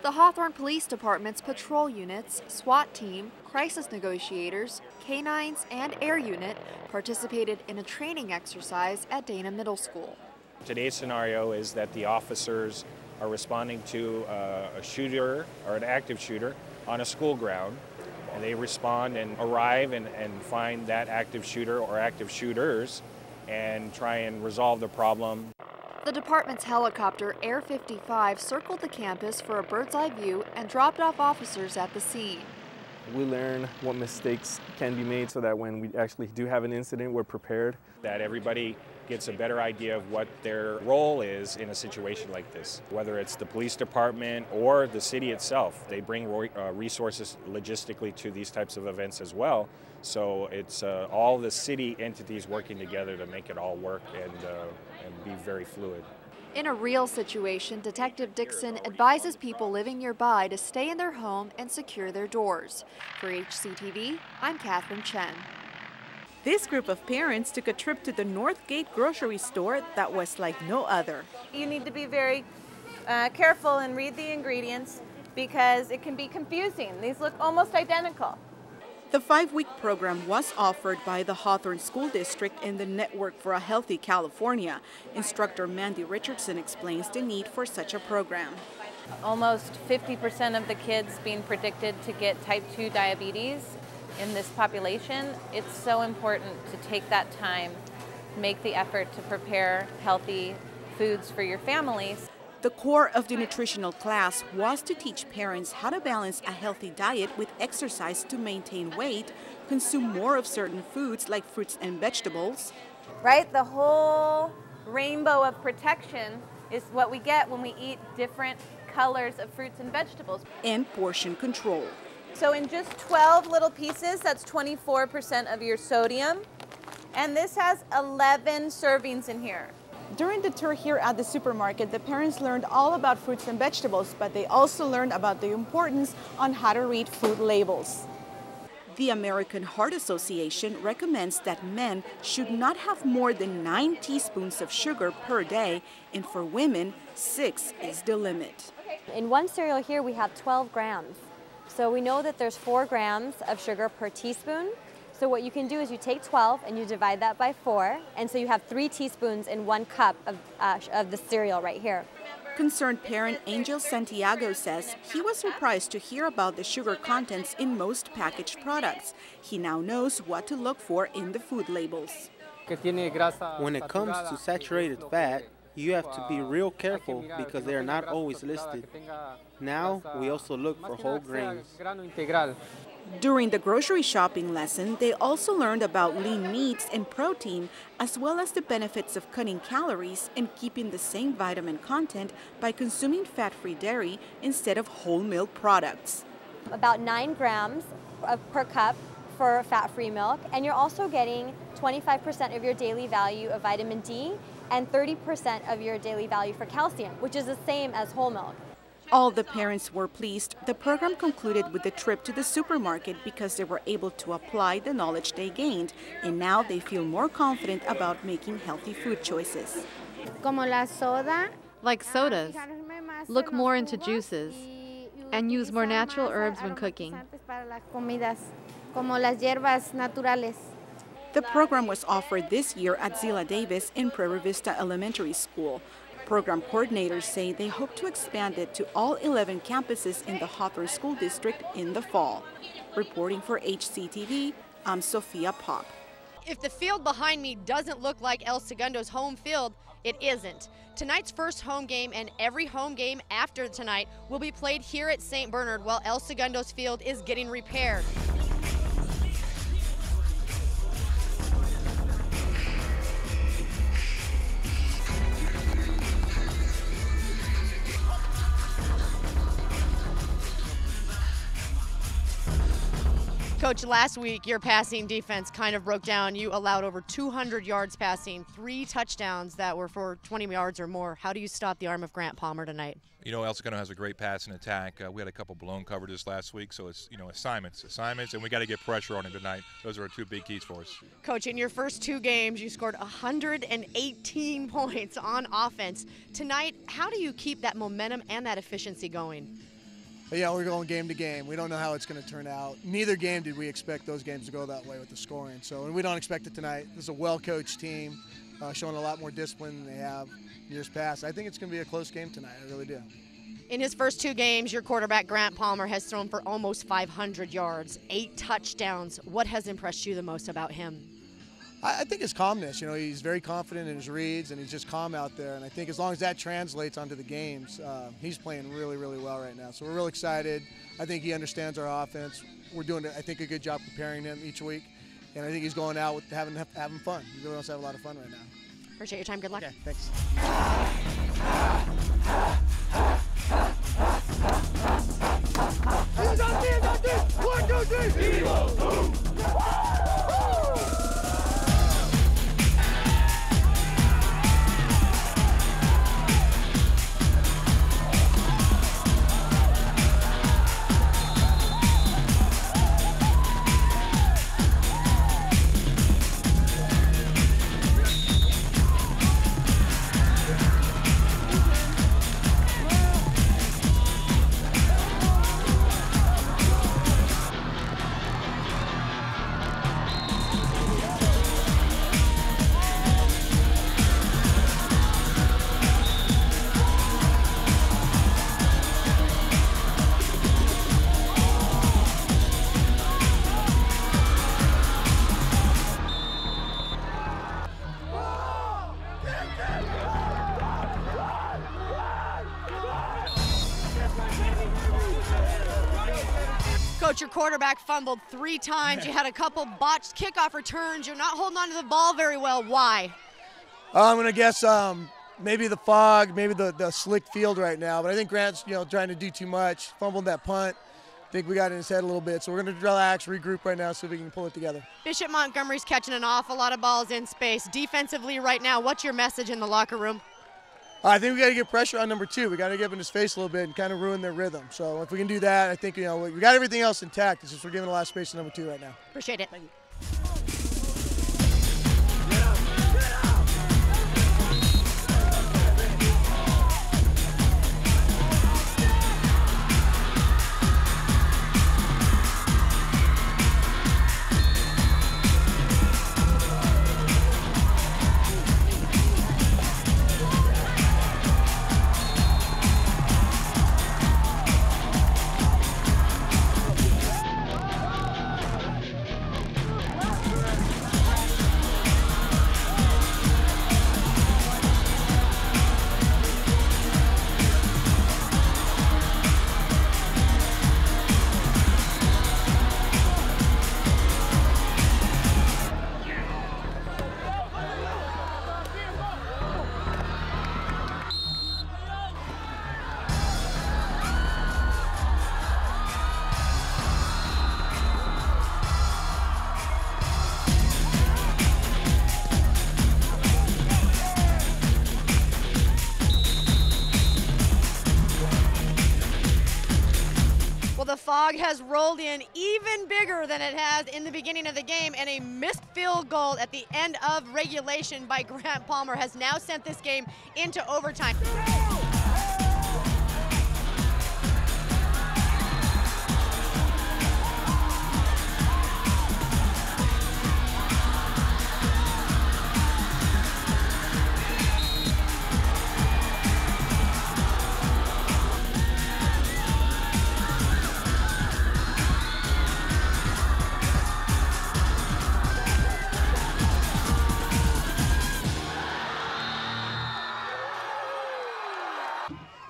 The Hawthorne Police Department's patrol units, SWAT team, crisis negotiators, canines, and air unit participated in a training exercise at Dana Middle School. Today's scenario is that the officers are responding to a shooter or an active shooter on a school ground, and they respond and arrive and find that active shooter or active shooters and try and resolve the problem. The department's helicopter, Air 55, circled the campus for a bird's-eye view and dropped off officers at the scene. We learn what mistakes can be made so that when we actually do have an incident, we're prepared. That everybody gets a better idea of what their role is in a situation like this. Whether it's the police department or the city itself, they bring resources logistically to these types of events as well. So it's all the city entities working together to make it all work and be very fluid. In a real situation, Detective Dixon advises people living nearby to stay in their home and secure their doors. For HCTV, I'm Catherine Chen. This group of parents took a trip to the Northgate grocery store that was like no other. You need to be very careful and read the ingredients because it can be confusing. These look almost identical. The 5-week program was offered by the Hawthorne School District and the Network for a Healthy California. Instructor Mandy Richardson explains the need for such a program. Almost 50% of the kids being predicted to get type 2 diabetes in this population. It's so important to take that time, make the effort to prepare healthy foods for your families. The core of the nutritional class was to teach parents how to balance a healthy diet with exercise to maintain weight, consume more of certain foods like fruits and vegetables. Right? The whole rainbow of protection is what we get when we eat different colors of fruits and vegetables. And portion control. So in just 12 little pieces, that's 24% of your sodium. And this has 11 servings in here. During the tour here at the supermarket, the parents learned all about fruits and vegetables, but they also learned about the importance on how to read food labels. The American Heart Association recommends that men should not have more than 9 teaspoons of sugar per day, and for women, 6 is the limit. In one cereal here, we have 12 grams. So we know that there's 4 grams of sugar per teaspoon. So what you can do is you take 12 and you divide that by 4, and so you have 3 teaspoons in 1 cup of the cereal right here. Concerned parent Angel Santiago says he was surprised to hear about the sugar contents in most packaged products. He now knows what to look for in the food labels. When it comes to saturated fat, you have to be real careful because they are not always listed. Now, we also look for whole grains. During the grocery shopping lesson, they also learned about lean meats and protein, as well as the benefits of cutting calories and keeping the same vitamin content by consuming fat-free dairy instead of whole milk products. About 9 grams per cup for fat-free milk, and you're also getting 25% of your daily value of vitamin D and 30% of your daily value for calcium, which is the same as whole milk. All the parents were pleased. The program concluded with a trip to the supermarket because they were able to apply the knowledge they gained, and now they feel more confident about making healthy food choices. Like sodas, look more into juices, and use more natural herbs when cooking. The program was offered this year at Zila Davis in Prairie Vista Elementary School. Program coordinators say they hope to expand it to all 11 campuses in the Hawthorne School District in the fall. Reporting for HCTV, I'm Sophia Pop. If the field behind me doesn't look like El Segundo's home field, it isn't. Tonight's first home game and every home game after tonight will be played here at St. Bernard while El Segundo's field is getting repaired. Coach, last week your passing defense kind of broke down. You allowed over 200 yards passing, 3 touchdowns that were for 20 yards or more. How do you stop the arm of Grant Palmer tonight? You know, El Segundo has a great passing attack. We had a couple blown coverages last week, so it's, assignments, and we got to get pressure on him tonight. Those are our 2 big keys for us. Coach, in your first 2 games, you scored 118 points on offense. Tonight, how do you keep that momentum and that efficiency going? But yeah, we're going game to game. We don't know how it's going to turn out. Neither game did we expect those games to go that way with the scoring. So, and we don't expect it tonight. This is a well-coached team, showing a lot more discipline than they have years past. I think it's going to be a close game tonight. I really do. In his first 2 games, your quarterback, Grant Palmer, has thrown for almost 500 yards, 8 touchdowns. What has impressed you the most about him? I think his calmness. You know, he's very confident in his reads, and he's just calm out there. And I think as long as that translates onto the games, he's playing really, really well right now. So we're real excited. I think he understands our offense. We're doing, I think, a good job preparing him each week. And I think he's going out with having fun. He really wants to have a lot of fun right now. Appreciate your time. Good luck. Okay, thanks. One, two, three. Coach, your quarterback fumbled 3 times. You had a couple botched kickoff returns. You're not holding on to the ball very well. Why? I'm going to guess maybe the fog, maybe the slick field right now. But I think Grant's trying to do too much, fumbled that punt. I think we got in his head a little bit. So we're going to relax, regroup right now so we can pull it together. Bishop Montgomery's catching an awful lot of balls in space. Defensively right now, what's your message in the locker room? I think we got to get pressure on number 2. We got to get in his face a little bit and kind of ruin their rhythm. So if we can do that, I think we got everything else intact. It's just we're giving a lot of space to number 2 right now. Appreciate it. Thank you. The fog has rolled in even bigger than it has in the beginning of the game, and a missed field goal at the end of regulation by Grant Palmer has now sent this game into overtime.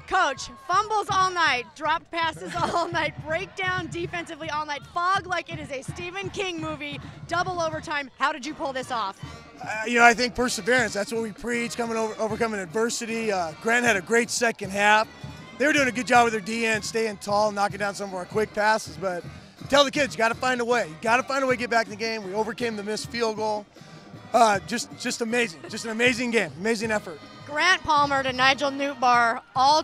Coach, fumbles all night, dropped passes all night, breakdown defensively all night, fog like it is a Stephen King movie, double overtime. How did you pull this off? I think perseverance, that's what we preach, overcoming adversity. Grant had a great second half. They were doing a good job with their DN, staying tall, knocking down some of our quick passes, but tell the kids, you got to find a way. You got to find a way to get back in the game. We overcame the missed field goal. Just amazing. Just an amazing game, amazing effort. Grant Palmer to Nigel Newtbar all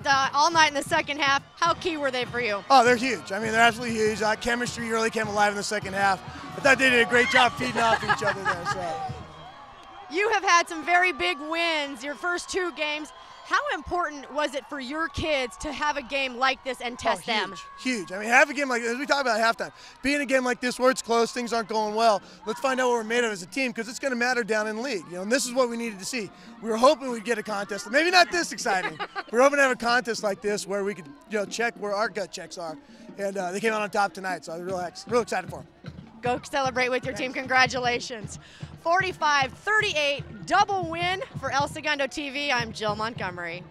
night in the second half. How key were they for you? Oh, they're huge. I mean, they're absolutely huge. Chemistry really came alive in the second half. I thought they did a great job feeding off each other there. So. You have had some very big wins your first 2 games. How important was it for your kids to have a game like this and test them? Huge. I mean, have a game like this. We talk about halftime. Being a game like this where it's close, things aren't going well. Let's find out what we're made of as a team, because it's going to matter down in the league. You know, and this is what we needed to see. We were hoping we'd get a contest. Maybe not this exciting. We were hoping to have a contest like this where we could, check where our gut checks are. And they came out on top tonight, so I was real excited for them. Go celebrate with your team. Congratulations. 45-38, double win for El Segundo TV. I'm Jill Montgomery.